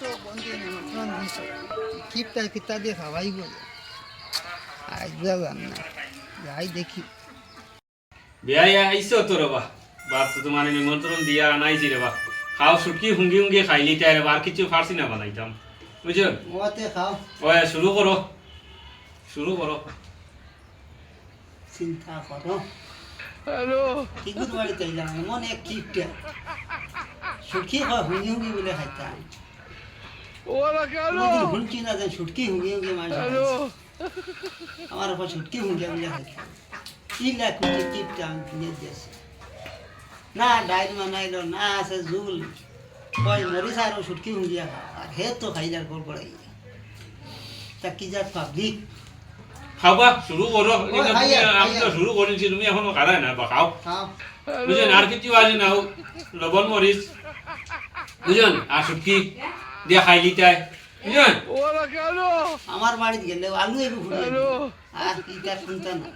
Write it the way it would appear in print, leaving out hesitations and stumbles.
তো বন্ধু নিমন্ত্রণ দিছ কিপটা কিতা দিয়ে খাওয়াই বলে আজ যাবেন না যাই দেখি বিয়াই আইসো তো রে বাপ তো তোমার নিমন্ত্রণ দিয়া আনাইছি রে বা খাও শুটকি হুঙ্গি হুঙ্গি খাইলি তাই রে আর কিছু ফারসি না বানাইতাম বুঝছো ওতে খাও ওই শুরু করো শুরু করো চিন্তা করো হ্যালো কি গুড বাড়িতে এলাম এমন এক কিপটা সুটকি খাওয়া হুঙ্গি হুঙ্গি বলে খাইতাম ওরা কেন হুঙ্গি না জান সুটকি হুঙ্গি হুঙ্গি মাছ আমার উপর সুটকি হুঙ্গি বলে খাইতাম কি লাখ কিপটা আমি কিনে দিয়েছি না ডাইল মানাইলো না আছে জুল কই মরিস আর সুটকি হুঙ্গিয়া আর হে তো খাইলার পর পড়াই তা কি যা পাবলিক খাওয়া শুরু করো খাই আমি তো শুরু করেছি তুমি এখনো খারাই না বা খাও খাও বুঝলেন আর কিছু আছে না লবণ মরিচ বুঝলেন আর শুটকি দিয়ে খাইলি তাই বুঝলেন আমার বাড়িতে গেলে আলু এবু ফুটে আর কি তার শুনতা না